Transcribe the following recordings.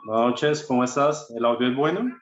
Buenas noches, ¿cómo estás? ¿El audio es bueno?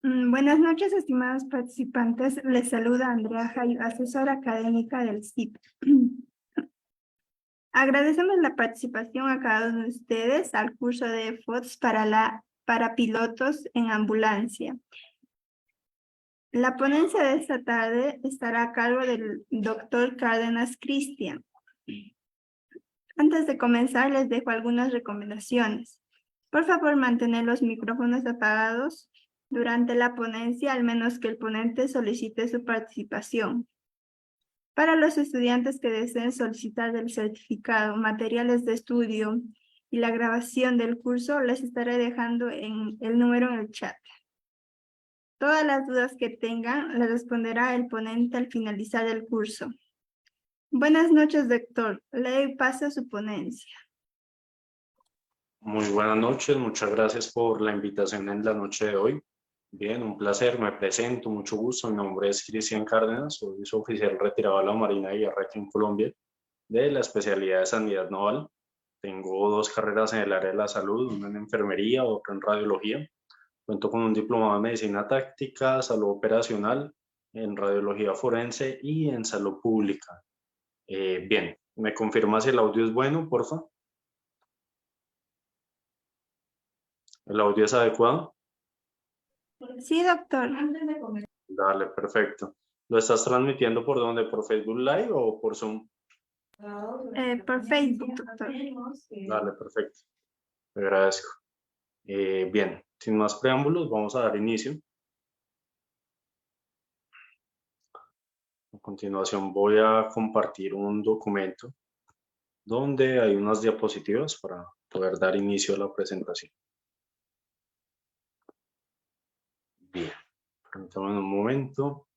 Buenas noches, estimados participantes. Les saluda Andrea Jayo, asesora académica del CIP. Agradecemos la participación a cada uno de ustedes al curso de FOTS para pilotos en ambulancia. La ponencia de esta tarde estará a cargo del doctor Cárdenas Cristian. Antes de comenzar, les dejo algunas recomendaciones. Por favor, mantener los micrófonos apagados durante la ponencia, al menos que el ponente solicite su participación. Para los estudiantes que deseen solicitar el certificado, materiales de estudio y la grabación del curso, les estaré dejando el número en el chat. Todas las dudas que tengan, les responderá el ponente al finalizar el curso. Buenas noches, doctor. Le doy paso a su ponencia. Muy buenas noches, muchas gracias por la invitación en la noche de hoy. Bien, un placer, me presento, mucho gusto. Mi nombre es Cristian Cárdenas, soy oficial retirado de la Marina de Guerra aquí en Colombia, de la especialidad de Sanidad Naval. Tengo 2 carreras en el área de la salud, una en enfermería, otra en radiología. Cuento con un diplomado en medicina táctica, salud operacional, en radiología forense y en salud pública. Bien, ¿me confirma si el audio es bueno, porfa? ¿El audio es adecuado? Sí, doctor. Dale, perfecto. ¿Lo estás transmitiendo por dónde? ¿Por Facebook Live o por Zoom? Por Facebook, doctor. Dale, perfecto. Te agradezco. Bien, sin más preámbulos, vamos a dar inicio. A continuación voy a compartir un documento donde hay unas diapositivas para poder dar inicio a la presentación. Bien, permítanme un momento.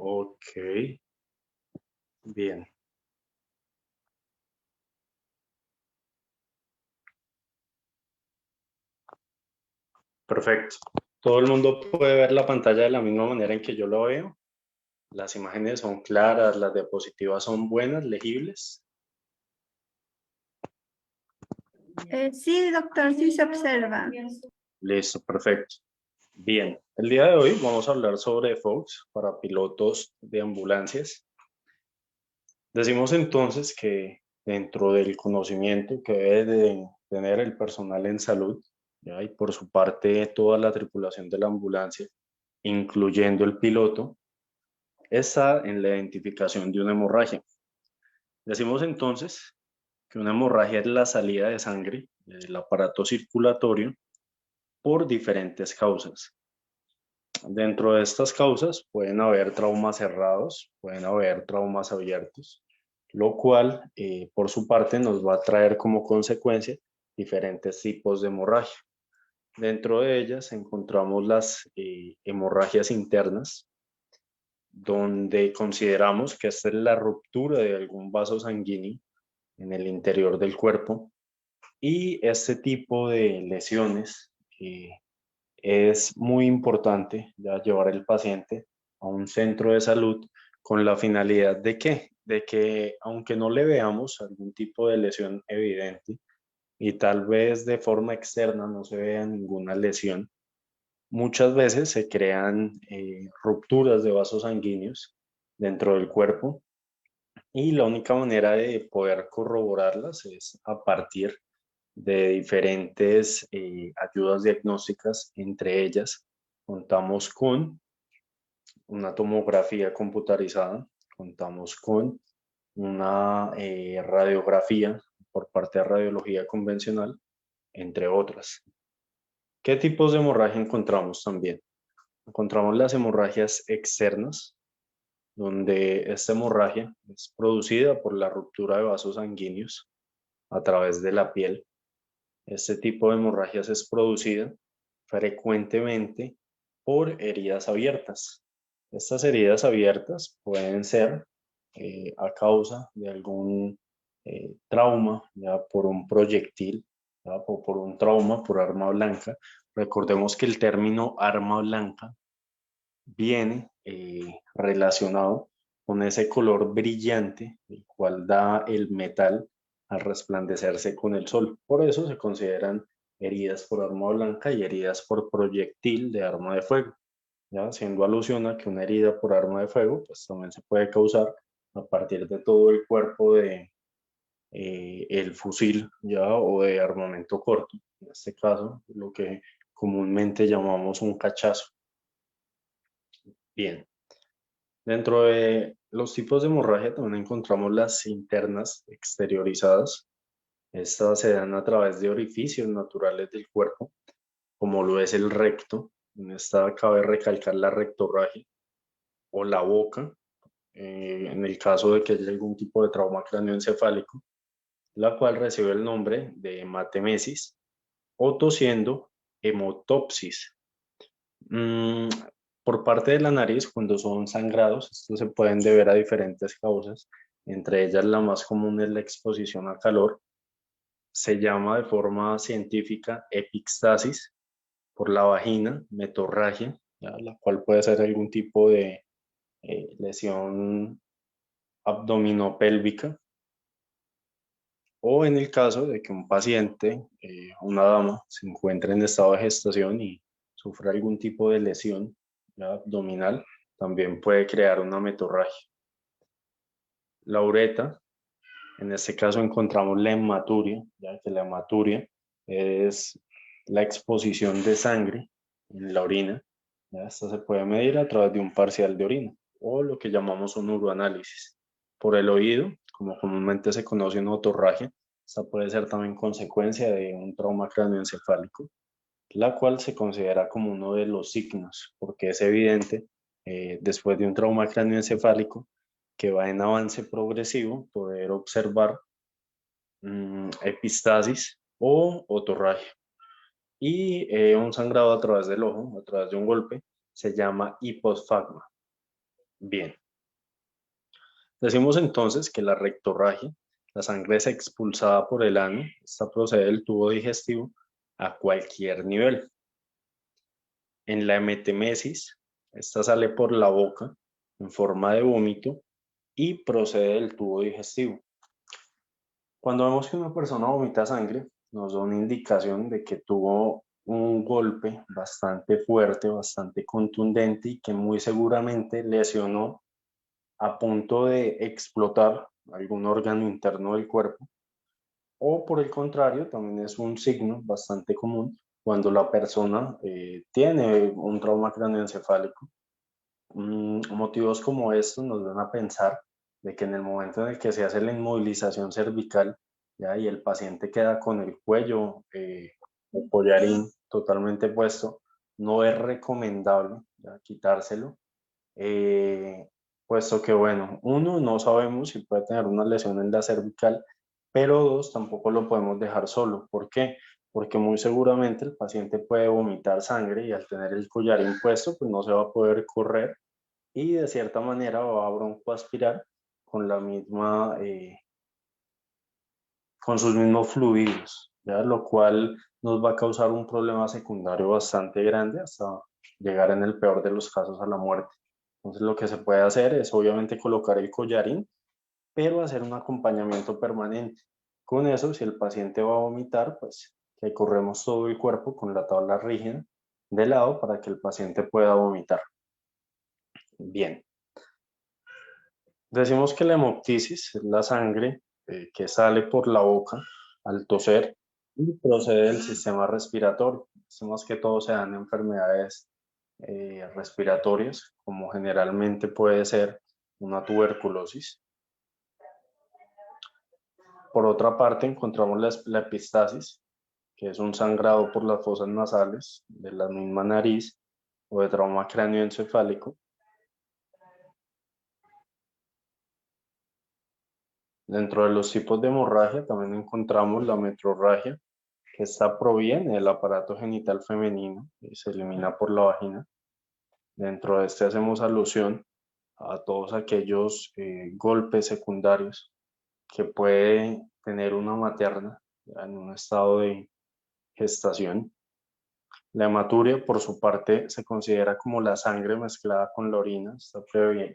Ok, bien. Perfecto. Todo el mundo puede ver la pantalla de la misma manera en que yo lo veo. Las imágenes son claras, las diapositivas son buenas, legibles. Sí, doctor, sí se observa. Listo, perfecto. Bien, el día de hoy vamos a hablar sobre FOX para pilotos de ambulancias. Decimos entonces que dentro del conocimiento que debe de tener el personal en salud, ¿ya? Y por su parte toda la tripulación de la ambulancia, incluyendo el piloto, está en la identificación de una hemorragia. Decimos entonces que una hemorragia es la salida de sangre del aparato circulatorio por diferentes causas. Dentro de estas causas pueden haber traumas cerrados, pueden haber traumas abiertos, lo cual por su parte nos va a traer como consecuencia diferentes tipos de hemorragia. Dentro de ellas encontramos las hemorragias internas, donde consideramos que esta es la ruptura de algún vaso sanguíneo en el interior del cuerpo, y este tipo de lesiones es muy importante ya llevar al paciente a un centro de salud con la finalidad de ¿qué? De que aunque no le veamos algún tipo de lesión evidente y tal vez de forma externa no se vea ninguna lesión, muchas veces se crean rupturas de vasos sanguíneos dentro del cuerpo, y la única manera de poder corroborarlas es a partir de diferentes ayudas diagnósticas. Entre ellas contamos con una tomografía computarizada, contamos con una radiografía por parte de radiología convencional, entre otras. ¿Qué tipos de hemorragia encontramos también? Encontramos las hemorragias externas, donde esta hemorragia es producida por la ruptura de vasos sanguíneos a través de la piel. Este tipo de hemorragias es producida frecuentemente por heridas abiertas. Estas heridas abiertas pueden ser a causa de algún trauma, ya por un proyectil, ya, o por un trauma por arma blanca. Recordemos que el término arma blanca viene relacionado con ese color brillante, el cual da el metal al resplandecerse con el sol. Por eso se consideran heridas por arma blanca y heridas por proyectil de arma de fuego, ¿ya? Haciendo alusión a que una herida por arma de fuego pues también se puede causar a partir de todo el cuerpo de el fusil, ¿ya? O de armamento corto, en este caso lo que comúnmente llamamos un cachazo. Bien, dentro de los tipos de hemorragia también encontramos las internas exteriorizadas. Estas se dan a través de orificios naturales del cuerpo, como lo es el recto. En esta cabe recalcar la rectorragia, o la boca, en el caso de que haya algún tipo de trauma cráneoencefálico, la cual recibe el nombre de hematemesis, o tosiendo hemotopsis. Por parte de la nariz, cuando son sangrados, estos se pueden deber a diferentes causas, entre ellas la más común es la exposición a calor. Se llama de forma científica epistasis. Por la vagina, metorragia, ¿ya? La cual puede ser algún tipo de lesión abdominopélvica, o en el caso de que un paciente, una dama, se encuentre en estado de gestación y sufra algún tipo de lesión, ¿ya?, abdominal, también puede crear una metorragia. La ureta, en este caso encontramos la hematuria, ya que la hematuria es la exposición de sangre en la orina. ¿Ya? Esta se puede medir a través de un parcial de orina, o lo que llamamos un uroanálisis. Por el oído, como comúnmente se conoce en otorragia, esta puede ser también consecuencia de un trauma cráneoencefálico, la cual se considera como uno de los signos, porque es evidente después de un trauma cráneoencefálico que va en avance progresivo poder observar epistasis o otorragia. Y un sangrado a través del ojo, a través de un golpe, se llama hiposfagma. Bien. Decimos entonces que la rectorragia, la sangre es expulsada por el ano, esta procede del tubo digestivo a cualquier nivel. En la emetemesis, esta sale por la boca en forma de vómito y procede del tubo digestivo. Cuando vemos que una persona vomita sangre, nos da una indicación de que tuvo un golpe bastante fuerte, bastante contundente y que muy seguramente lesionó a punto de explotar algún órgano interno del cuerpo. O por el contrario, también es un signo bastante común cuando la persona tiene un trauma craneoencefálico. Motivos como estos nos dan a pensar de que en el momento en el que se hace la inmovilización cervical, ¿ya?, y el paciente queda con el cuello o collarín totalmente puesto, no es recomendable, ¿ya?, quitárselo, puesto que, bueno, uno, no sabemos si puede tener una lesión en la cervical, pero dos, tampoco lo podemos dejar solo. ¿Por qué? Porque muy seguramente el paciente puede vomitar sangre y al tener el collarín puesto, pues no se va a poder correr y de cierta manera va a broncoaspirar con la misma, con sus mismos fluidos, ¿ya? Lo cual nos va a causar un problema secundario bastante grande hasta llegar en el peor de los casos a la muerte. Entonces lo que se puede hacer es obviamente colocar el collarín, pero hacer un acompañamiento permanente. Con eso, si el paciente va a vomitar, pues recorremos todo el cuerpo con la tabla rígida de lado para que el paciente pueda vomitar. Bien. Decimos que la hemoptisis es la sangre que sale por la boca al toser y procede del sistema respiratorio. Decimos que todo se dan enfermedades respiratorias, como generalmente puede ser una tuberculosis. Por otra parte, encontramos la epistasis, que es un sangrado por las fosas nasales de la misma nariz o de trauma cráneoencefálico. Dentro de los tipos de hemorragia también encontramos la metrorragia, que esta proviene del aparato genital femenino y se elimina por la vagina. Dentro de este hacemos alusión a todos aquellos golpes secundarios que puede tener una materna ya en un estado de gestación. La hematuria, por su parte, se considera como la sangre mezclada con la orina. Esta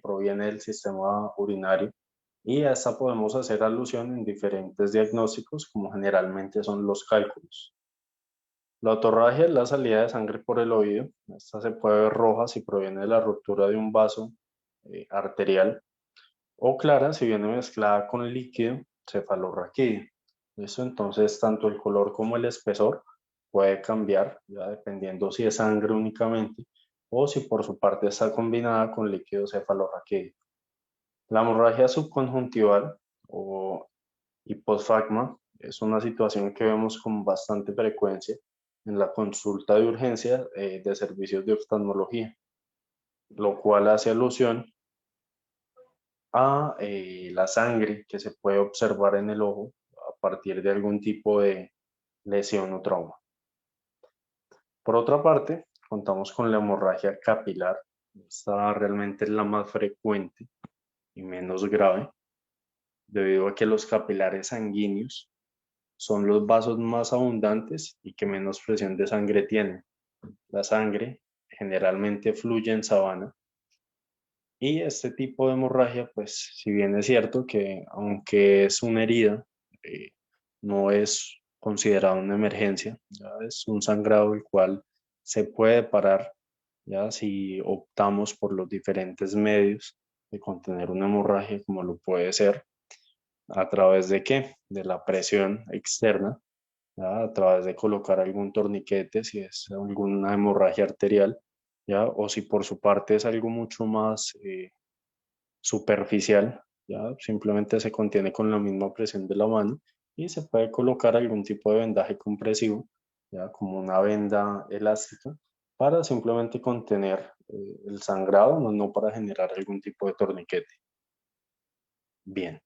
proviene del sistema urinario y a esta podemos hacer alusión en diferentes diagnósticos, como generalmente son los cálculos. La otorragia es la salida de sangre por el oído. Esta se puede ver roja si proviene de la ruptura de un vaso arterial o clara si viene mezclada con líquido cefalorraquídeo. ¿Listo? Entonces, tanto el color como el espesor puede cambiar, ya dependiendo si es sangre únicamente o si por su parte está combinada con líquido cefalorraquídeo. La hemorragia subconjuntival o hiposfagma es una situación que vemos con bastante frecuencia en la consulta de urgencia de servicios de oftalmología, lo cual hace alusión a la sangre que se puede observar en el ojo a partir de algún tipo de lesión o trauma. Por otra parte, contamos con la hemorragia capilar. Esta realmente es la más frecuente y menos grave, debido a que los capilares sanguíneos son los vasos más abundantes y que menos presión de sangre tienen. La sangre generalmente fluye en sabana y este tipo de hemorragia, pues si bien es cierto que aunque es una herida, eh, no es considerada una emergencia, ya es un sangrado el cual se puede parar, ya si optamos por los diferentes medios de contener una hemorragia, como lo puede ser a través de qué, de la presión externa, ¿ya? A través de colocar algún torniquete si es alguna hemorragia arterial, ¿ya? O si por su parte es algo mucho más superficial, ¿ya? Simplemente se contiene con la misma presión de la mano y se puede colocar algún tipo de vendaje compresivo, ¿ya? Como una venda elástica, para simplemente contener el sangrado, no para generar algún tipo de torniquete. Bien.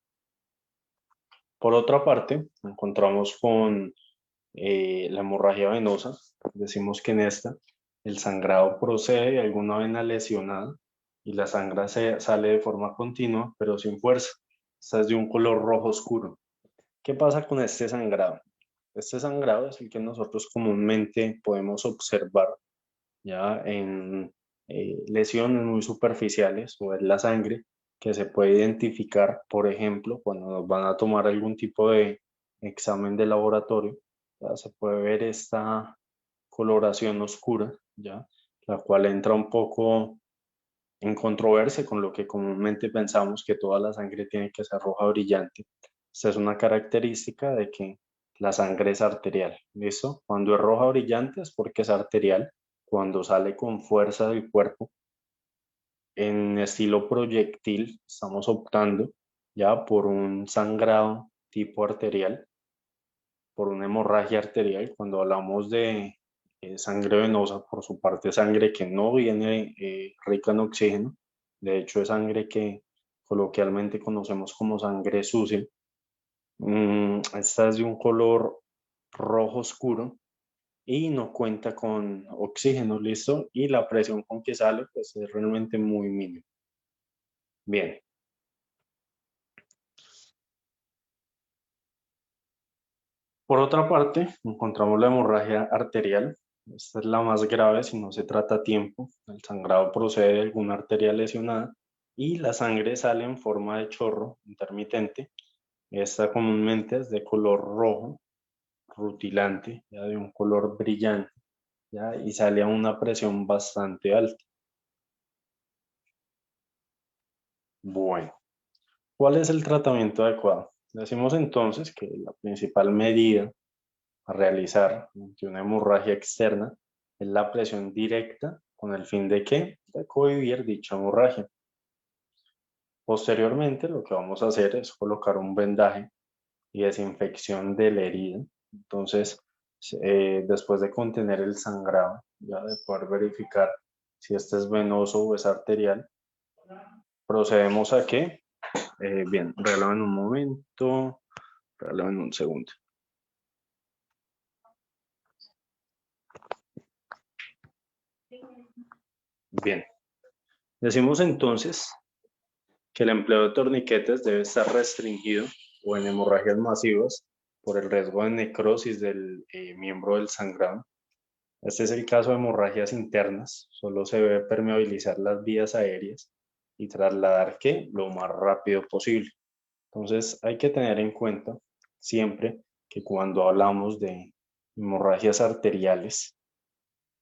Por otra parte, encontramos con la hemorragia venosa. Decimos que en esta el sangrado procede de alguna vena lesionada y la sangre sale de forma continua, pero sin fuerza. Esta es de un color rojo oscuro. ¿Qué pasa con este sangrado? Este sangrado es el que nosotros comúnmente podemos observar ya en lesiones muy superficiales o en la sangre que se puede identificar, por ejemplo, cuando nos van a tomar algún tipo de examen de laboratorio, ya se puede ver esta coloración oscura, ya, la cual entra un poco en controversia con lo que comúnmente pensamos que toda la sangre tiene que ser roja brillante. Esta es una característica de que la sangre es arterial, ¿listo? Cuando es roja brillante es porque es arterial. Cuando sale con fuerza del cuerpo, en estilo proyectil, estamos optando ya por un sangrado tipo arterial, por una hemorragia arterial. Cuando hablamos de sangre venosa, por su parte, sangre que no viene rica en oxígeno, de hecho es sangre que coloquialmente conocemos como sangre sucia. Esta es de un color rojo oscuro y no cuenta con oxígeno, ¿listo? Y la presión con que sale, pues es realmente muy mínima. Bien. Por otra parte, encontramos la hemorragia arterial. Esta es la más grave si no se trata a tiempo. El sangrado procede de alguna arteria lesionada y la sangre sale en forma de chorro intermitente. Esta comúnmente es de color rojo, rutilante, ya de un color brillante, ¿ya? Y sale a una presión bastante alta. Bueno, ¿cuál es el tratamiento adecuado? Decimos entonces que la principal medida a realizar ante una hemorragia externa es la presión directa con el fin de ¿qué? De cohibir dicha hemorragia. Posteriormente, lo que vamos a hacer es colocar un vendaje y desinfección de la herida. Entonces, después de contener el sangrado, ya de poder verificar si este es venoso o es arterial, procedemos a qué. Bien, regálame en un momento, regálame en un segundo. Bien, Decimos entonces que el empleo de torniquetes debe estar restringido o en hemorragias masivas por el riesgo de necrosis del miembro del sangrado. Este es el caso de hemorragias internas. Solo se debe permeabilizar las vías aéreas y trasladar que lo más rápido posible. Entonces hay que tener en cuenta siempre que cuando hablamos de hemorragias arteriales,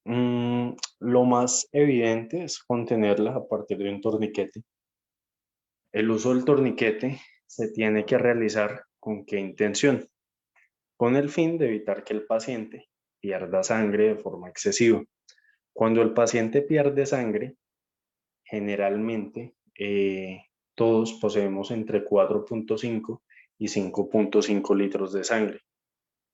lo más evidente es contenerlas a partir de un torniquete. El uso del torniquete se tiene que realizar ¿con qué intención? Con el fin de evitar que el paciente pierda sangre de forma excesiva. Cuando el paciente pierde sangre, generalmente todos poseemos entre 4.5 y 5.5 litros de sangre.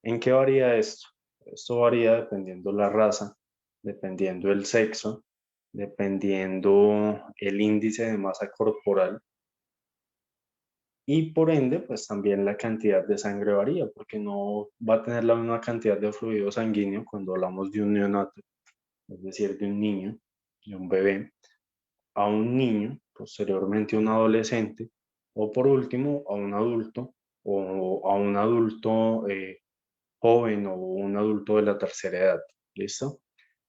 ¿En qué varía esto? Esto varía dependiendo la raza, dependiendo el sexo, dependiendo el índice de masa corporal y por ende, pues también la cantidad de sangre varía, porque no va a tener la misma cantidad de fluido sanguíneo cuando hablamos de un neonato, es decir, de un niño, de un bebé, a un niño, posteriormente un adolescente, o por último a un adulto, o a un adulto joven o un adulto de la tercera edad. ¿Listo?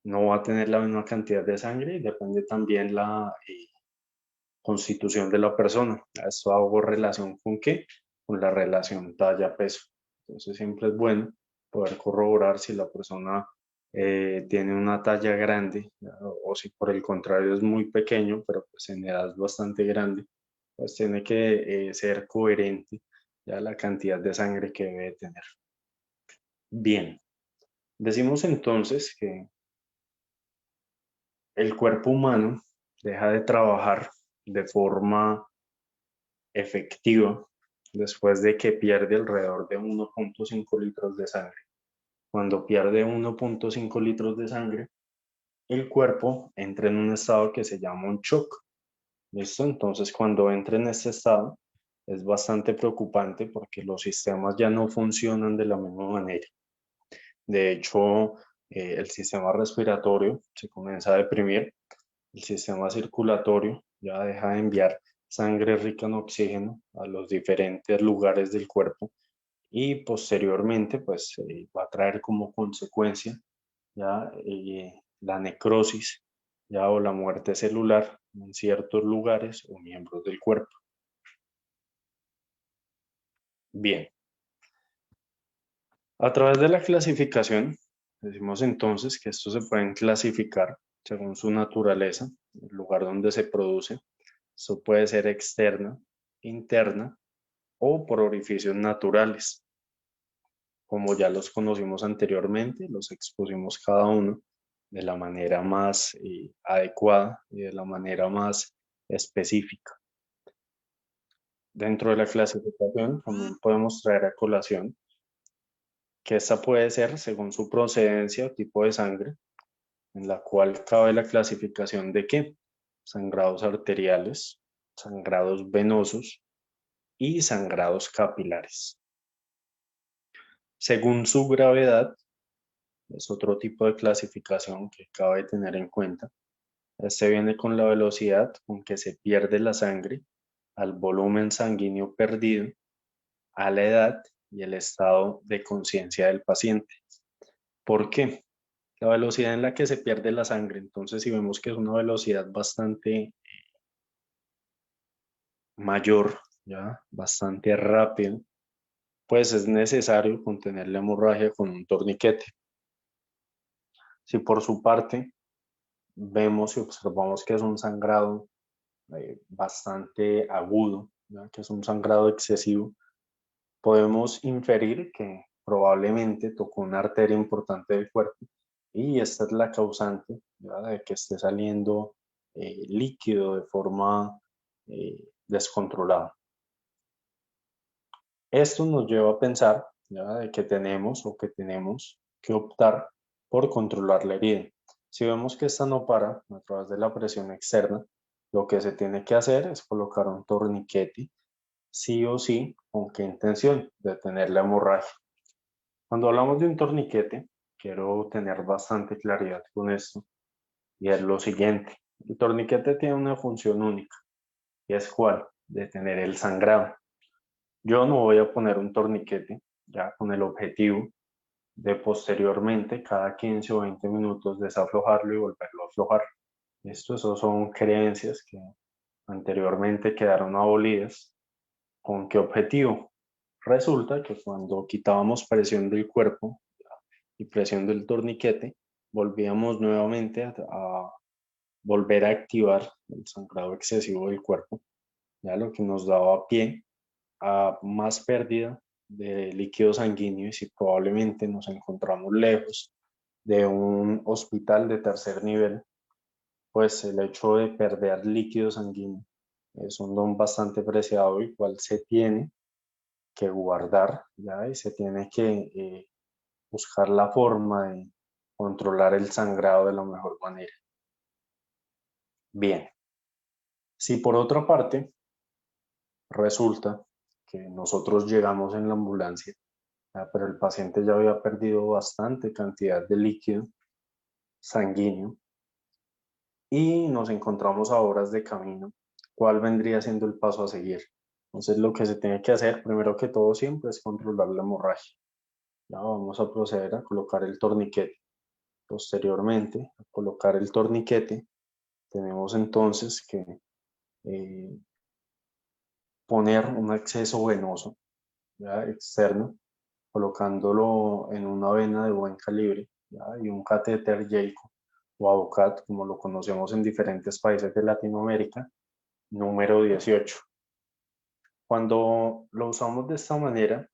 No va a tener la misma cantidad de sangre y depende también la constitución de la persona. Esto hago relación con qué? Con la relación talla-peso. Entonces siempre es bueno poder corroborar si la persona tiene una talla grande o si por el contrario es muy pequeño, pero pues en edad es bastante grande, pues tiene que ser coherente ya la cantidad de sangre que debe tener. Bien, decimos entonces que el cuerpo humano deja de trabajar de forma efectiva después de que pierde alrededor de 1.5 litros de sangre. Cuando pierde 1.5 litros de sangre, el cuerpo entra en un estado que se llama un shock. ¿Listo? Entonces, cuando entra en este estado, es bastante preocupante porque los sistemas ya no funcionan de la misma manera. De hecho, el sistema respiratorio se comienza a deprimir, el sistema circulatorio ya deja de enviar sangre rica en oxígeno a los diferentes lugares del cuerpo y posteriormente pues va a traer como consecuencia ya la necrosis ya o la muerte celular en ciertos lugares o miembros del cuerpo. Bien, a través de la clasificación decimos entonces que estos se pueden clasificar según su naturaleza, el lugar donde se produce. Esto puede ser externa, interna o por orificios naturales. Como ya los conocimos anteriormente, los expusimos cada uno de la manera más adecuada y de la manera más específica. Dentro de la clasificación también podemos traer a colación que esta puede ser según su procedencia o tipo de sangre, en la cual cabe la clasificación de qué: sangrados arteriales, sangrados venosos y sangrados capilares. Según su gravedad, es otro tipo de clasificación que cabe tener en cuenta. Este viene con la velocidad con que se pierde la sangre, al volumen sanguíneo perdido, a la edad y el estado de conciencia del paciente. ¿Por qué? La velocidad en la que se pierde la sangre. Entonces, si vemos que es una velocidad bastante mayor, ya, bastante rápido, pues es necesario contener la hemorragia con un torniquete. Si por su parte vemos y observamos que es un sangrado bastante agudo, ¿ya? Que es un sangrado excesivo, podemos inferir que probablemente tocó una arteria importante del cuerpo y esta es la causante, ¿ya? De que esté saliendo líquido de forma descontrolada. Esto nos lleva a pensar, ¿ya? De que tenemos que optar por controlar la herida. Si vemos que esta no para a través de la presión externa, lo que se tiene que hacer es colocar un torniquete, sí o sí. ¿Con qué intención? Detener la hemorragia. Cuando hablamos de un torniquete, quiero tener bastante claridad con esto y es lo siguiente. El torniquete tiene una función única, y es cuál, detener el sangrado. Yo no voy a poner un torniquete ya con el objetivo de posteriormente, cada 15 o 20 minutos, desaflojarlo y volverlo a aflojar. Eso son creencias que anteriormente quedaron abolidas. ¿Con qué objetivo? Resulta que cuando quitábamos presión del cuerpo y presión del torniquete, volvíamos nuevamente a volver a activar el sangrado excesivo del cuerpo, ya lo que nos daba pie a más pérdida de líquido sanguíneo, y si probablemente nos encontramos lejos de un hospital de tercer nivel, pues el hecho de perder líquido sanguíneo es un don bastante preciado y cual se tiene que guardar, ¿ya? Y se tiene que buscar la forma de controlar el sangrado de la mejor manera. Bien, si por otra parte resulta que nosotros llegamos en la ambulancia, pero el paciente ya había perdido bastante cantidad de líquido sanguíneo y nos encontramos a horas de camino, ¿cuál vendría siendo el paso a seguir? Entonces lo que se tiene que hacer primero que todo siempre es controlar la hemorragia. Ya vamos a proceder a colocar el torniquete. Posteriormente, a colocar el torniquete, tenemos entonces que eh, poner un acceso venoso, ¿ya? Externo, colocándolo en una vena de buen calibre, ¿ya? Y un catéter Jayco o Avocat, como lo conocemos en diferentes países de Latinoamérica, número 18. Cuando lo usamos de esta manera,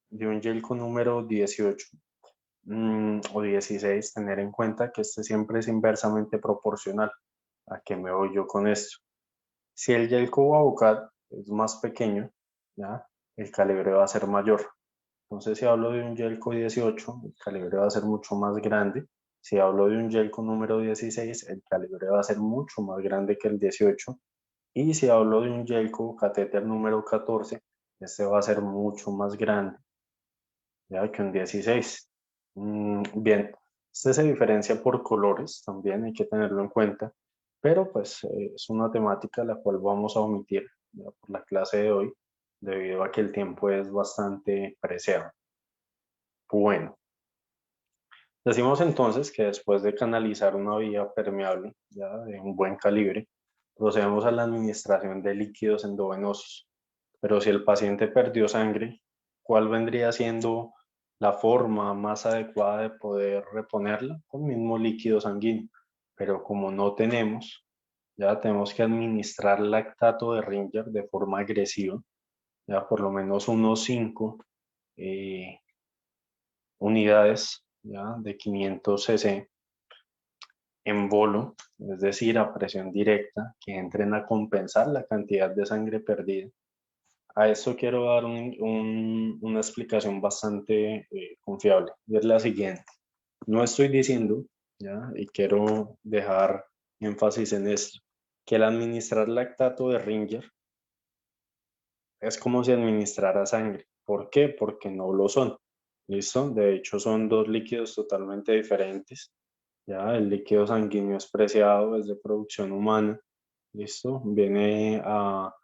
de un Jayco número 18 o 16, tener en cuenta que este siempre es inversamente proporcional. ¿A qué me voy yo con esto? Si el Jayco Avocat es más pequeño, ¿ya? El calibre va a ser mayor. Entonces, si hablo de un Yelco 18, el calibre va a ser mucho más grande. Si hablo de un Yelco número 16, el calibre va a ser mucho más grande que el 18. Y si hablo de un Yelco catéter número 14, este va a ser mucho más grande, ya que un 16. Bien, este se diferencia por colores, también hay que tenerlo en cuenta, pero pues es una temática la cual vamos a omitir ya, por la clase de hoy, debido a que el tiempo es bastante preciado. Bueno, decimos entonces que después de canalizar una vía permeable ya de un buen calibre, procedemos a la administración de líquidos endovenosos. Pero si el paciente perdió sangre, ¿cuál vendría siendo la forma más adecuada de poder reponerla? Con mismo líquido sanguíneo. Pero como no tenemos, ya tenemos que administrar lactato de Ringer de forma agresiva, ya por lo menos unos 5 unidades ya de 500 cc en bolo, es decir, a presión directa, que entren a compensar la cantidad de sangre perdida. A esto quiero dar una explicación bastante confiable, y es la siguiente. No estoy diciendo, ¿ya? Y quiero dejar énfasis en esto, que el administrar lactato de Ringer es como si administrara sangre. ¿Por qué? Porque no lo son. ¿Listo? De hecho, son dos líquidos totalmente diferentes. Ya, el líquido sanguíneo es preciado, es de producción humana. ¿Listo? Viene a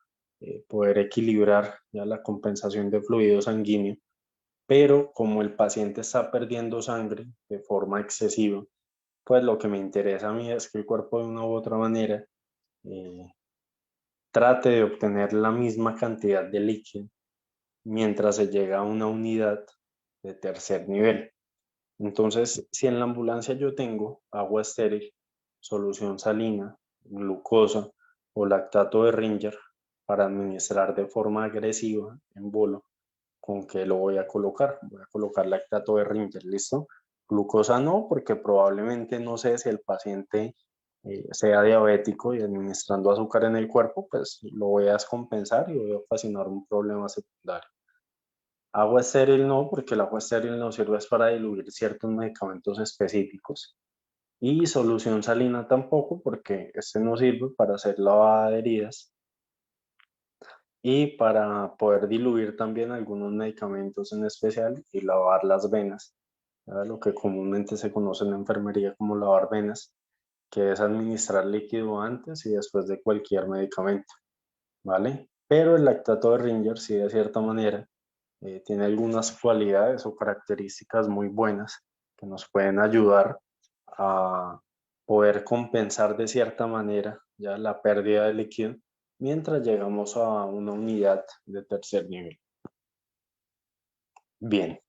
poder equilibrar ya la compensación de fluido sanguíneo. Pero como el paciente está perdiendo sangre de forma excesiva, pues lo que me interesa a mí es que el cuerpo de una u otra manera eh, trate de obtener la misma cantidad de líquido mientras se llega a una unidad de tercer nivel. Entonces, si en la ambulancia yo tengo agua estéril, solución salina, glucosa o lactato de Ringer para administrar de forma agresiva en bolo, ¿con qué lo voy a colocar? Voy a colocar lactato de Ringer, ¿listo? Glucosa no, porque probablemente no sé si el paciente sea diabético y administrando azúcar en el cuerpo, pues lo voy a descompensar y voy a ocasionar un problema secundario. Agua estéril no, porque el agua estéril nos sirve para diluir ciertos medicamentos específicos. Y solución salina tampoco, porque este nos sirve para hacer lavada de heridas y para poder diluir también algunos medicamentos en especial y lavar las venas, ¿verdad? Lo que comúnmente se conoce en la enfermería como lavar venas. que es administrar líquido antes y después de cualquier medicamento, ¿vale? Pero el lactato de Ringer, sí, de cierta manera, tiene algunas cualidades o características muy buenas que nos pueden ayudar a poder compensar de cierta manera ya la pérdida de líquido mientras llegamos a una unidad de tercer nivel. Bien.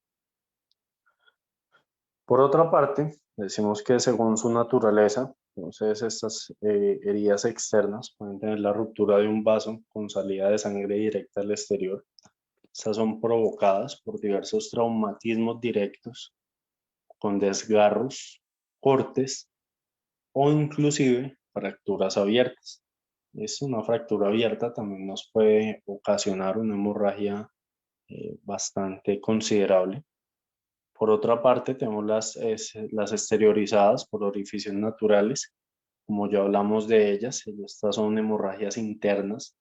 Por otra parte, decimos que según su naturaleza, entonces estas heridas externas pueden tener la ruptura de un vaso con salida de sangre directa al exterior. Estas son provocadas por diversos traumatismos directos, con desgarros, cortes o inclusive fracturas abiertas. Una fractura abierta también nos puede ocasionar una hemorragia bastante considerable. Por otra parte, tenemos las exteriorizadas por orificios naturales. Como ya hablamos de ellas, estas son hemorragias internas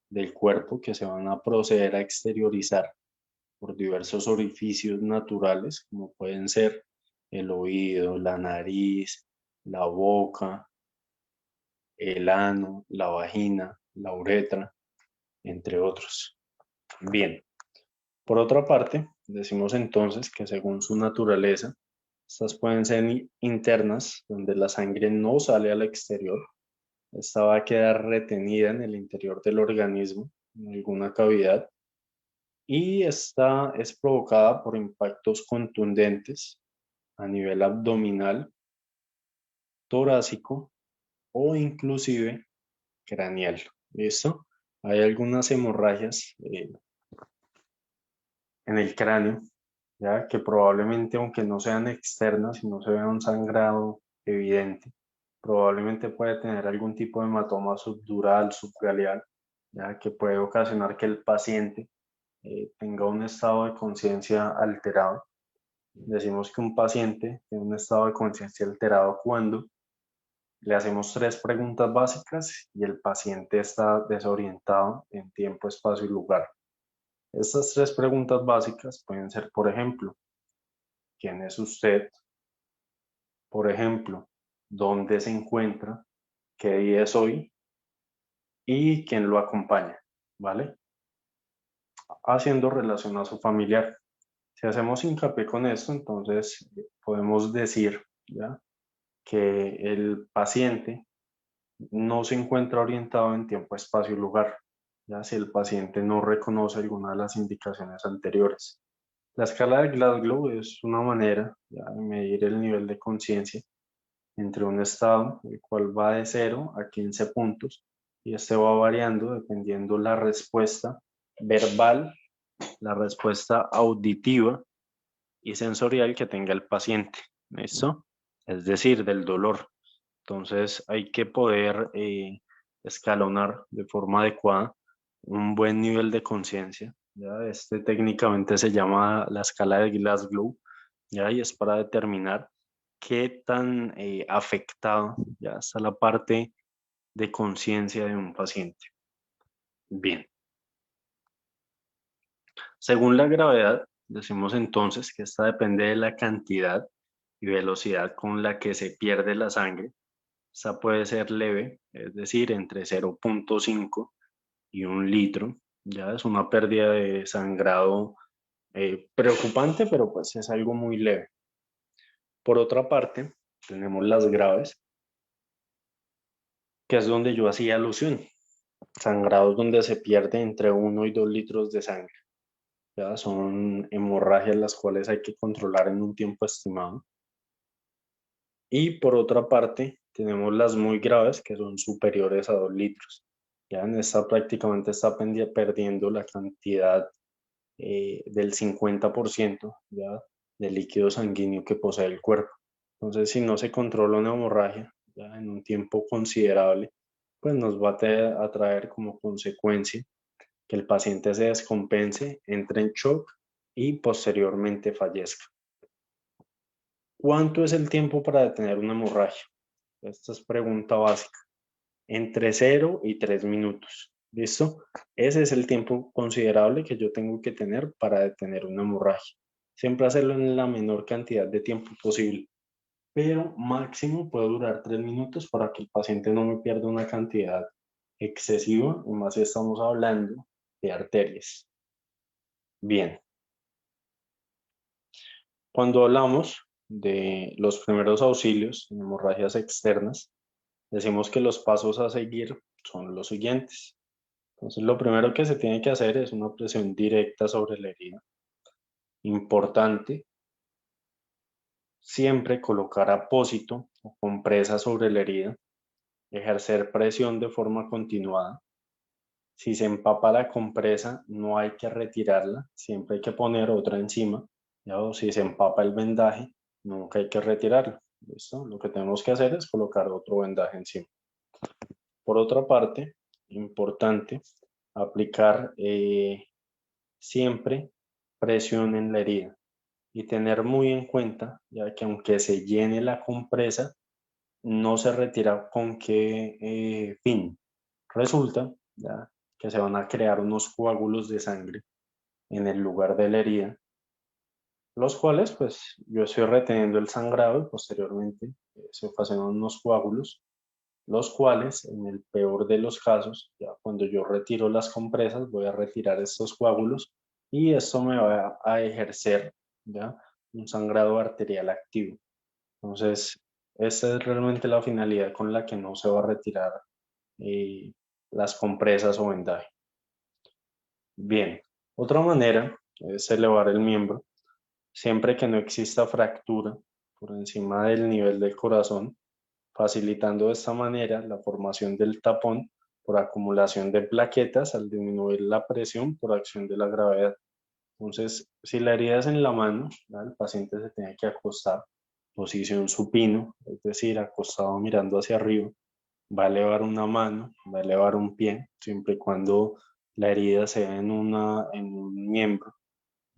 del cuerpo que se van a proceder a exteriorizar por diversos orificios naturales, como pueden ser el oído, la nariz, la boca, el ano, la vagina, la uretra, entre otros. Bien, por otra parte, decimos entonces que según su naturaleza, estas pueden ser internas, donde la sangre no sale al exterior. Esta va a quedar retenida en el interior del organismo, en alguna cavidad, y esta es provocada por impactos contundentes a nivel abdominal, torácico o inclusive craneal. ¿Listo? Hay algunas hemorragias en el cráneo, ya que probablemente, aunque no sean externas y no se vea un sangrado evidente, probablemente puede tener algún tipo de hematoma subdural, subgaleal, ya que puede ocasionar que el paciente tenga un estado de conciencia alterado. Decimos que un paciente tiene un estado de conciencia alterado cuando le hacemos 3 preguntas básicas y el paciente está desorientado en tiempo, espacio y lugar. Estas 3 preguntas básicas pueden ser, por ejemplo, ¿quién es usted? Por ejemplo, ¿dónde se encuentra? ¿Qué día es hoy? ¿Y quién lo acompaña? ¿Vale? Haciendo relación a su familiar. Si hacemos hincapié con esto, entonces podemos decir, ¿ya?, que el paciente no se encuentra orientado en tiempo, espacio y lugar, ya si el paciente no reconoce alguna de las indicaciones anteriores. La escala de Glasgow es una manera ya de medir el nivel de conciencia entre un estado, el cual va de 0 a 15 puntos, y este va variando dependiendo la respuesta verbal, la respuesta auditiva y sensorial que tenga el paciente. ¿Listo? Es decir, del dolor. Entonces hay que poder escalonar de forma adecuada un buen nivel de conciencia. ¿Ya? Técnicamente se llama la escala de Glasgow, ¿ya? Y es para determinar qué tan afectado ya está la parte de conciencia de un paciente. Bien. Según la gravedad, decimos entonces que esta depende de la cantidad y velocidad con la que se pierde la sangre. Esta puede ser leve, es decir, entre 0,5 y 1 litro. Ya es una pérdida de sangrado preocupante, pero pues es algo muy leve. Por otra parte, tenemos las graves, que es donde yo hacía alusión. Sangrados donde se pierde entre 1 y 2 litros de sangre. Ya son hemorragias las cuales hay que controlar en un tiempo estimado. Y por otra parte, tenemos las muy graves que son superiores a 2 litros. Ya en esta prácticamente está perdiendo la cantidad del 50% ya de líquido sanguíneo que posee el cuerpo. Entonces, si no se controla una hemorragia ya en un tiempo considerable, pues nos va a traer como consecuencia que el paciente se descompense, entre en shock y posteriormente fallezca. ¿Cuánto es el tiempo para detener una hemorragia? Esta es pregunta básica. Entre 0 y 3 minutos. ¿Listo? Ese es el tiempo considerable que yo tengo que tener para detener una hemorragia. Siempre hacerlo en la menor cantidad de tiempo posible. pero máximo puede durar 3 minutos para que el paciente no me pierda una cantidad excesiva, y más si estamos hablando de arterias. Bien, cuando hablamos de los primeros auxilios en hemorragias externas, decimos que los pasos a seguir son los siguientes. Entonces, lo primero que se tiene que hacer es una presión directa sobre la herida. Importante, siempre colocar apósito o compresa sobre la herida, ejercer presión de forma continuada. Si se empapa la compresa, no hay que retirarla, siempre hay que poner otra encima, ¿ya? O si se empapa el vendaje, nunca hay que retirarlo. ¿Listo? Lo que tenemos que hacer es colocar otro vendaje encima. Por otra parte, importante, aplicar siempre presión en la herida y tener muy en cuenta, ya que aunque se llene la compresa, no se retira con qué fin. Resulta, ya, que se van a crear unos coágulos de sangre en el lugar de la herida, los cuales pues yo estoy reteniendo el sangrado y posteriormente se ocasionan unos coágulos, los cuales en el peor de los casos, ya cuando yo retiro las compresas, voy a retirar estos coágulos y esto me va a ejercer, ya, un sangrado arterial activo. Entonces, esta es realmente la finalidad con la que no se va a retirar las compresas o vendaje. Bien, otra manera es elevar el miembro siempre que no exista fractura por encima del nivel del corazón, facilitando de esta manera la formación del tapón por acumulación de plaquetas al disminuir la presión por acción de la gravedad. Entonces, si la herida es en la mano, ¿verdad? El paciente se tiene que acostar, posición supino, es decir, acostado mirando hacia arriba, va a elevar una mano, va a elevar un pie, siempre y cuando la herida sea en un miembro,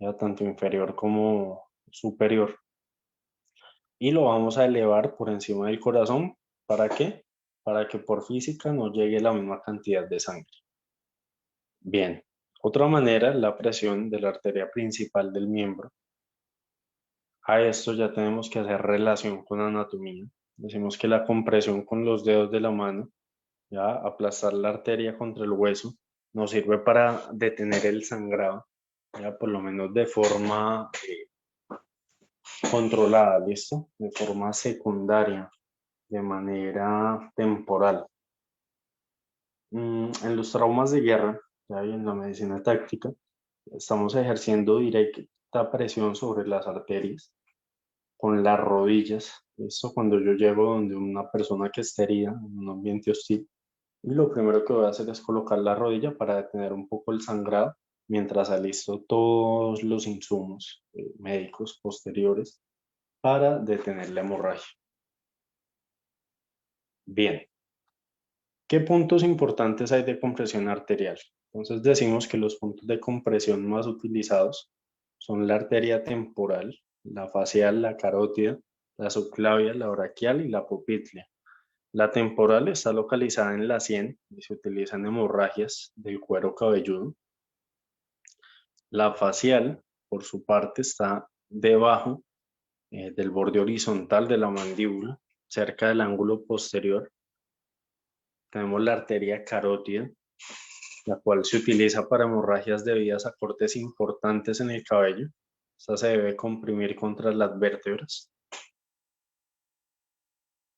ya tanto inferior como superior. Y lo vamos a elevar por encima del corazón. ¿Para qué? Para que por física no llegue la misma cantidad de sangre. Bien, otra manera es la presión de la arteria principal del miembro. A esto ya tenemos que hacer relación con anatomía. Decimos que la compresión con los dedos de la mano, ya aplastar la arteria contra el hueso, nos sirve para detener el sangrado, ya por lo menos de forma controlada, ¿listo? De forma secundaria, de manera temporal. En los traumas de guerra, ya y en la medicina táctica, estamos ejerciendo directa presión sobre las arterias con las rodillas. Esto cuando yo llego donde una persona que esté herida en un ambiente hostil. Y lo primero que voy a hacer es colocar la rodilla para detener un poco el sangrado mientras alisto todos los insumos médicos posteriores para detener la hemorragia. Bien, ¿qué puntos importantes hay de compresión arterial? Entonces decimos que los puntos de compresión más utilizados son la arteria temporal, la facial, la carótida, la subclavia, la braquial y la popltea. La temporal está localizada en la sien y se utiliza en hemorragias del cuero cabelludo. La facial, por su parte, está debajo del borde horizontal de la mandíbula, cerca del ángulo posterior. Tenemos la arteria carótida, la cual se utiliza para hemorragias debidas a cortes importantes en el cabello. Esta se debe comprimir contra las vértebras.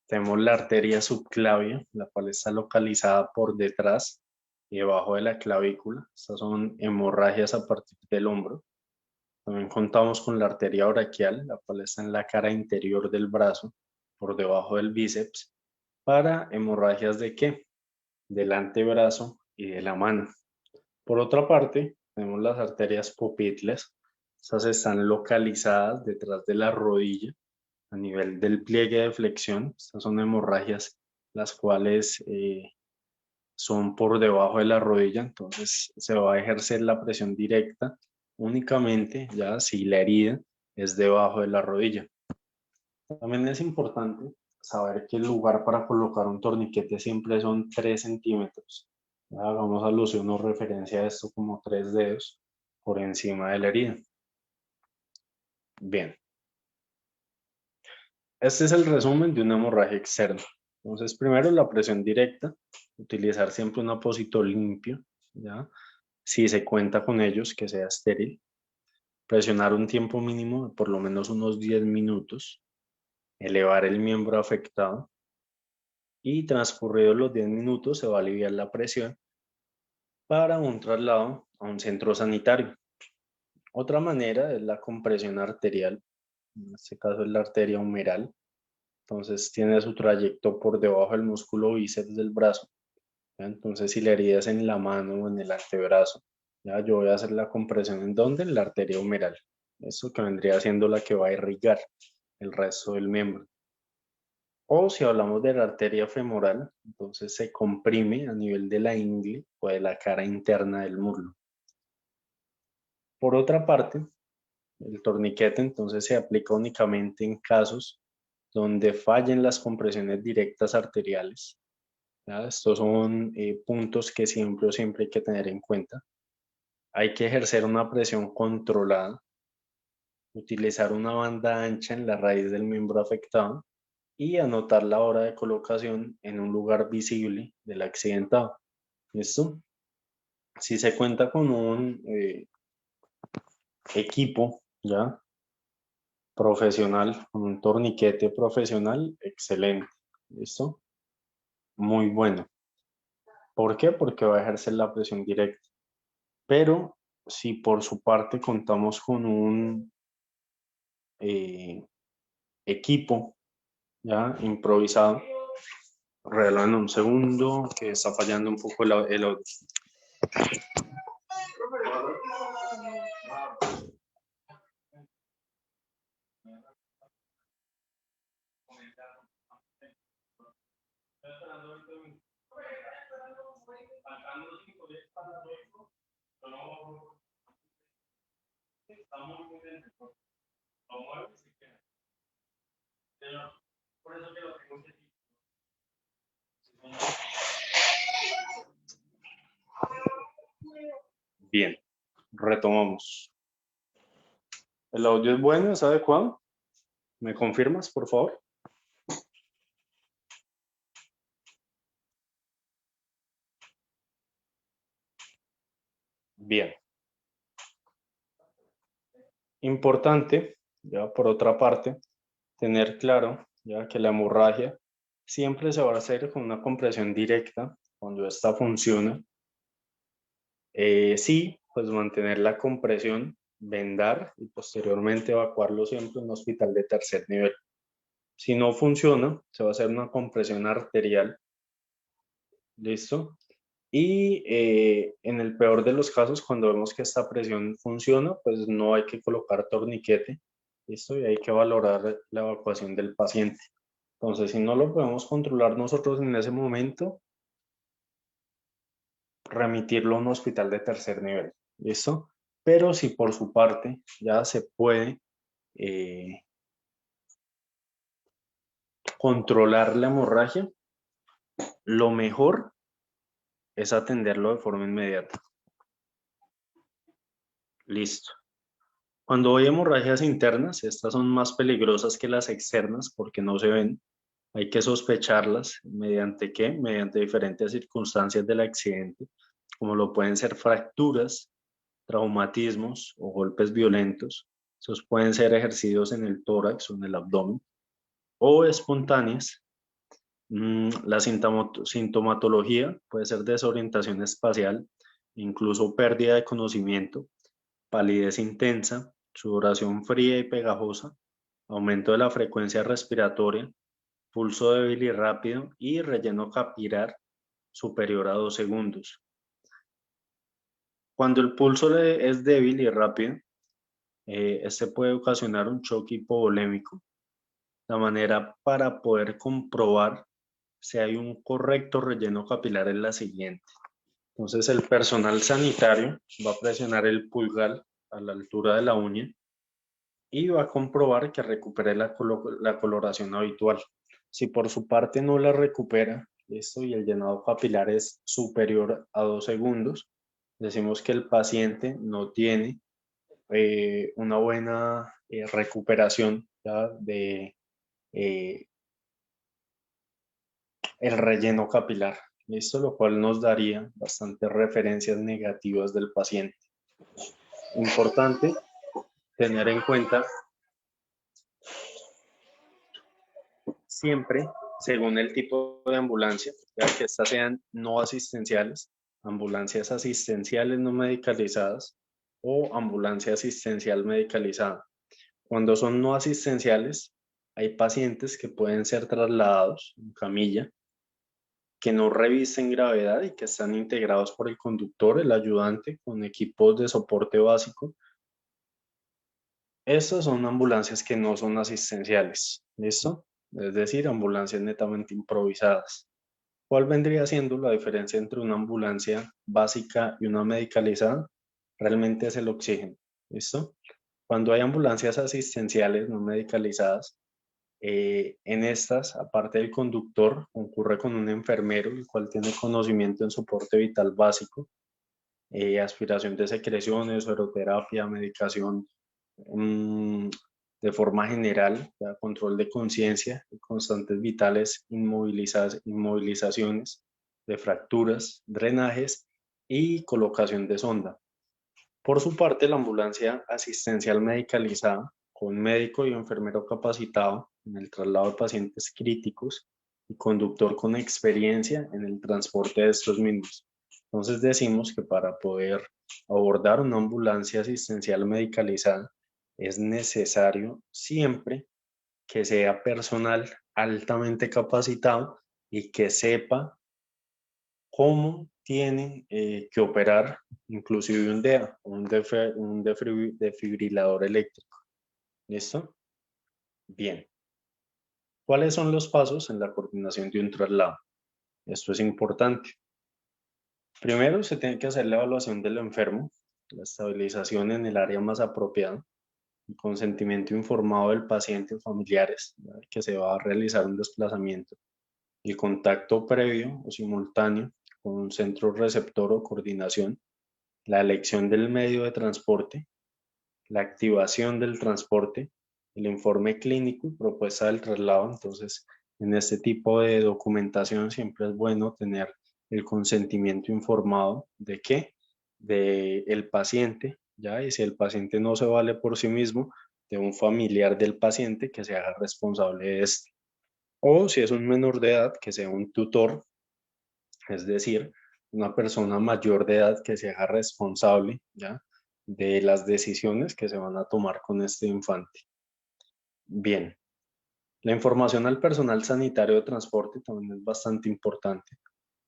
Tenemos la arteria subclavia, la cual está localizada por detrás y debajo de la clavícula. Estas son hemorragias a partir del hombro. También contamos con la arteria braquial, la cual está en la cara interior del brazo, por debajo del bíceps, para hemorragias ¿de qué? Del antebrazo y de la mano. Por otra parte, tenemos las arterias popitles. Estas están localizadas detrás de la rodilla, a nivel del pliegue de flexión. Estas son hemorragias las cuales son por debajo de la rodilla, entonces se va a ejercer la presión directa únicamente ya si la herida es debajo de la rodilla. También es importante saber que el lugar para colocar un torniquete siempre son 3 centímetros. Ya hagamos alusión o referencia a esto como 3 dedos por encima de la herida. Bien. Este es el resumen de una hemorragia externa. Entonces, primero la presión directa, utilizar siempre un apósito limpio, ¿ya? Si se cuenta con ellos, que sea estéril. Presionar un tiempo mínimo de por lo menos unos 10 minutos. Elevar el miembro afectado. Y transcurridos los 10 minutos se va a aliviar la presión para un traslado a un centro sanitario. Otra manera es la compresión arterial. En este caso es la arteria humeral. Entonces tiene su trayecto por debajo del músculo bíceps del brazo. ¿Ya? Entonces si la herida es en la mano o en el antebrazo, ¿ya? Yo voy a hacer la compresión en dónde? En la arteria humeral. Eso que vendría siendo la que va a irrigar el resto del miembro. O si hablamos de la arteria femoral, entonces se comprime a nivel de la ingle o de la cara interna del muslo. Por otra parte, el torniquete entonces se aplica únicamente en casos donde fallen las compresiones directas arteriales. ¿Ya? Estos son puntos que siempre hay que tener en cuenta. Hay que ejercer una presión controlada, utilizar una banda ancha en la raíz del miembro afectado y anotar la hora de colocación en un lugar visible del accidentado. ¿Listo? Si se cuenta con un equipo ya profesional, con un torniquete profesional, excelente. ¿Listo? Muy bueno. ¿Por qué? Porque va a ejercer la presión directa. Pero si por su parte contamos con un eh, equipo ya improvisado, regálame un segundo que está fallando un poco el audio. Bien, retomamos. ¿El audio es bueno? ¿Es adecuado? ¿Me confirmas, por favor? Bien. Importante, ya por otra parte, tener claro ya que la hemorragia siempre se va a hacer con una compresión directa cuando esta funciona. Sí, pues mantener la compresión, vendar y posteriormente evacuarlo siempre en un hospital de tercer nivel. Si no funciona, se va a hacer una compresión arterial. ¿Listo? Y en el peor de los casos, cuando vemos que esta presión funciona, pues no hay que colocar torniquete. ¿Listo? Y hay que valorar la evacuación del paciente. Entonces, si no lo podemos controlar nosotros en ese momento, remitirlo a un hospital de tercer nivel. ¿Listo? Pero si por su parte ya se puede eh, controlar la hemorragia, lo mejor es atenderlo de forma inmediata. Listo. Cuando hay hemorragias internas, estas son más peligrosas que las externas porque no se ven. Hay que sospecharlas mediante qué? Mediante diferentes circunstancias del accidente, como lo pueden ser fracturas, traumatismos o golpes violentos. Esos pueden ser ejercidos en el tórax o en el abdomen o espontáneas. La sintomatología puede ser desorientación espacial, incluso pérdida de conocimiento, palidez intensa, sudoración fría y pegajosa, aumento de la frecuencia respiratoria, pulso débil y rápido y relleno capilar superior a 2 segundos. Cuando el pulso es débil y rápido, este puede ocasionar un choque hipovolémico. La manera para poder comprobar si hay un correcto relleno capilar es la siguiente. Entonces el personal sanitario va a presionar el pulgar a la altura de la uña y va a comprobar que recupere la coloración habitual. Si por su parte no la recupera, esto y el llenado capilar es superior a 2 segundos, decimos que el paciente no tiene una buena recuperación ¿ya? De el relleno capilar. ¿Listo? Lo cual nos daría bastantes referencias negativas del paciente. Importante tener en cuenta siempre, según el tipo de ambulancia, ya que estas sean no asistenciales, ambulancias asistenciales no medicalizadas o ambulancia asistencial medicalizada. Cuando son no asistenciales, hay pacientes que pueden ser trasladados en camilla, que no revisten gravedad y que están integrados por el conductor, el ayudante, con equipos de soporte básico. Estas son ambulancias que no son asistenciales, ¿listo? Es decir, ambulancias netamente improvisadas. ¿Cuál vendría siendo la diferencia entre una ambulancia básica y una medicalizada? Realmente es el oxígeno, ¿listo? Cuando hay ambulancias asistenciales no medicalizadas, en estas, aparte del conductor, concurre con un enfermero, el cual tiene conocimiento en soporte vital básico, aspiración de secreciones, sueroterapia, medicación de forma general, ya, control de conciencia, constantes vitales, inmovilizaciones de fracturas, drenajes y colocación de sonda. Por su parte, la ambulancia asistencial medicalizada, con médico y enfermero capacitado en el traslado de pacientes críticos y conductor con experiencia en el transporte de estos mismos. Entonces decimos que para poder abordar una ambulancia asistencial medicalizada es necesario siempre que sea personal altamente capacitado y que sepa cómo tienen que operar inclusive un DEA, un desfibrilador eléctrico. ¿Listo? Bien. ¿Cuáles son los pasos en la coordinación de un traslado? Esto es importante. Primero se tiene que hacer la evaluación del enfermo, la estabilización en el área más apropiada, el consentimiento informado del paciente o familiares, ¿verdad?, que se va a realizar un desplazamiento, el contacto previo o simultáneo con un centro receptor o coordinación, la elección del medio de transporte, la activación del transporte, el informe clínico y propuesta del traslado. Entonces, en este tipo de documentación siempre es bueno tener el consentimiento informado de qué, de el paciente, ya, y si el paciente no se vale por sí mismo, de un familiar del paciente que se haga responsable de esto. O si es un menor de edad, que sea un tutor, es decir, una persona mayor de edad que se haga responsable, ¿ya?, de las decisiones que se van a tomar con este infante. Bien, la información al personal sanitario de transporte también es bastante importante.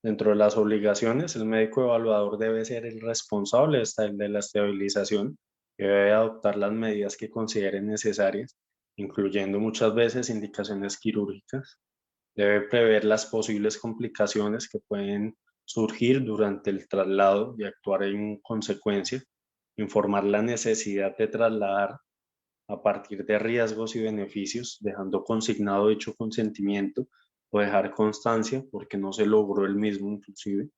Dentro de las obligaciones, el médico evaluador debe ser el responsable de la estabilización, que debe adoptar las medidas que considere necesarias, incluyendo muchas veces indicaciones quirúrgicas. Debe prever las posibles complicaciones que pueden surgir durante el traslado y actuar en consecuencia, informar la necesidad de trasladar a partir de riesgos y beneficios, dejando consignado dicho consentimiento o dejar constancia porque no se logró el mismo inclusive,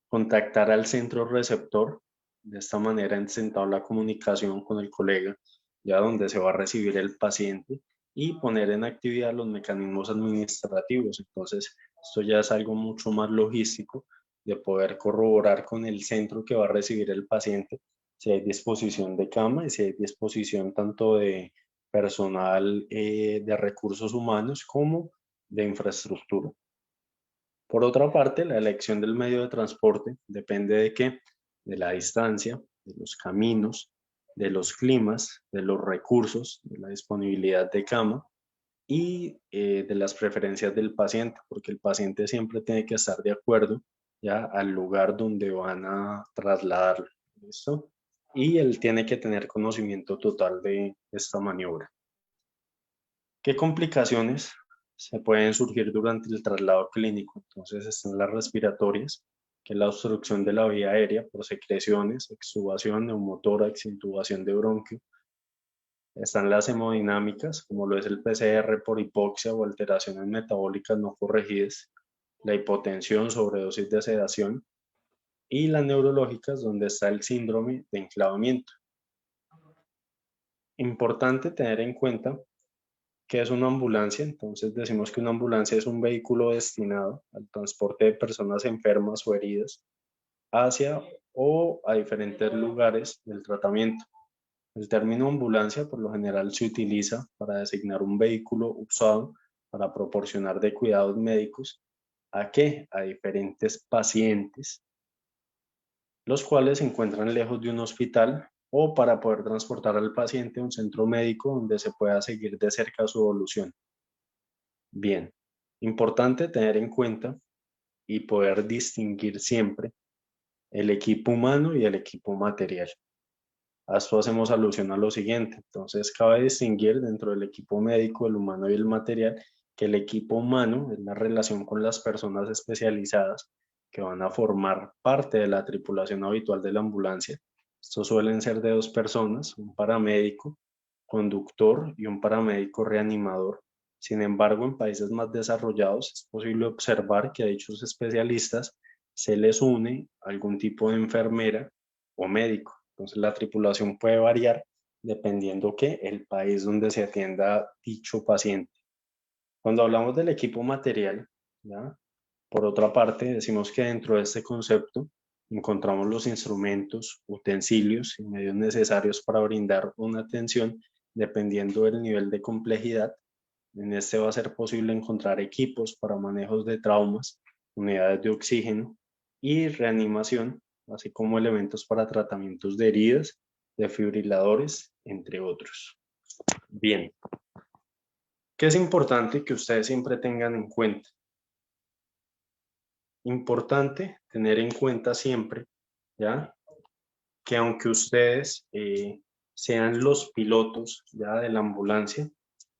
contactar al centro receptor, de esta manera entablar la comunicación con el colega, ya donde se va a recibir el paciente, y poner en actividad los mecanismos administrativos. Entonces, esto ya es algo mucho más logístico de poder corroborar con el centro que va a recibir el paciente si hay disposición de cama y si hay disposición tanto de personal de recursos humanos como de infraestructura. Por otra parte, la elección del medio de transporte depende de qué, de la distancia, de los caminos, de los climas, de los recursos, de la disponibilidad de cama y de las preferencias del paciente, porque el paciente siempre tiene que estar de acuerdo ya al lugar donde van a trasladarlo. ¿Listo? Y él tiene que tener conocimiento total de esta maniobra. ¿Qué complicaciones se pueden surgir durante el traslado clínico? Entonces están las respiratorias, que es la obstrucción de la vía aérea por secreciones, extubación, neumotórax, intubación de bronquio. Están las hemodinámicas, como lo es el PCR por hipoxia o alteraciones metabólicas no corregidas, la hipotensión, sobredosis de sedación, y las neurológicas, donde está el síndrome de enclavamiento. Importante tener en cuenta ¿Qué es una ambulancia? Entonces decimos que una ambulancia es un vehículo destinado al transporte de personas enfermas o heridas hacia o a diferentes lugares del tratamiento. El término ambulancia por lo general se utiliza para designar un vehículo usado para proporcionar de cuidados médicos ¿a qué? A diferentes pacientes, los cuales se encuentran lejos de un hospital o para poder transportar al paciente a un centro médico donde se pueda seguir de cerca su evolución. Bien, importante tener en cuenta y poder distinguir siempre el equipo humano y el equipo material. A esto hacemos alusión a lo siguiente. Entonces, cabe distinguir dentro del equipo médico, el humano y el material, que el equipo humano es la relación con las personas especializadas que van a formar parte de la tripulación habitual de la ambulancia. Estos suelen ser de dos personas, un paramédico, conductor y un paramédico reanimador. Sin embargo, en países más desarrollados es posible observar que a dichos especialistas se les une algún tipo de enfermera o médico. Entonces la tripulación puede variar dependiendo que el país donde se atienda dicho paciente. Cuando hablamos del equipo material, ¿ya? Por otra parte, decimos que dentro de este concepto encontramos los instrumentos, utensilios y medios necesarios para brindar una atención dependiendo del nivel de complejidad. En este va a ser posible encontrar equipos para manejos de traumas, unidades de oxígeno y reanimación, así como elementos para tratamientos de heridas, desfibriladores, entre otros. Bien, ¿qué es importante que ustedes siempre tengan en cuenta? Importante tener en cuenta siempre, ¿ya? Que aunque ustedes sean los pilotos ya de la ambulancia,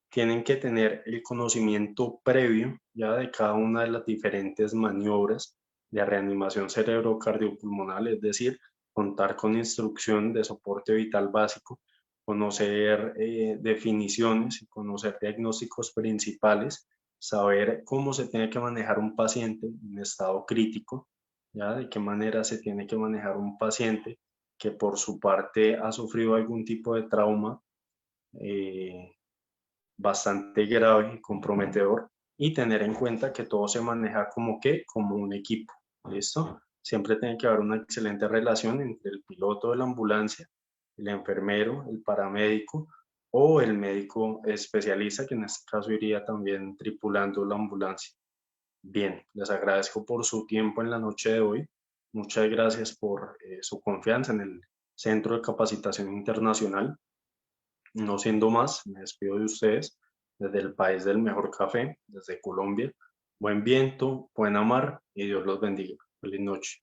tienen que tener el conocimiento previo ya de cada una de las diferentes maniobras de reanimación cerebrocardiopulmonar, es decir, contar con instrucción de soporte vital básico, conocer definiciones y conocer diagnósticos principales, saber cómo se tiene que manejar un paciente en estado crítico, ya de qué manera se tiene que manejar un paciente que por su parte ha sufrido algún tipo de trauma bastante grave y comprometedor, y tener en cuenta que todo se maneja como que, como un equipo, ¿listo? Siempre tiene que haber una excelente relación entre el piloto de la ambulancia, el enfermero, el paramédico o el médico especialista, que en este caso iría también tripulando la ambulancia. Bien, les agradezco por su tiempo en la noche de hoy. Muchas gracias por su confianza en el Centro de Capacitación Internacional. No siendo más, me despido de ustedes desde el país del mejor café, desde Colombia. Buen viento, buena mar y Dios los bendiga. Feliz noche.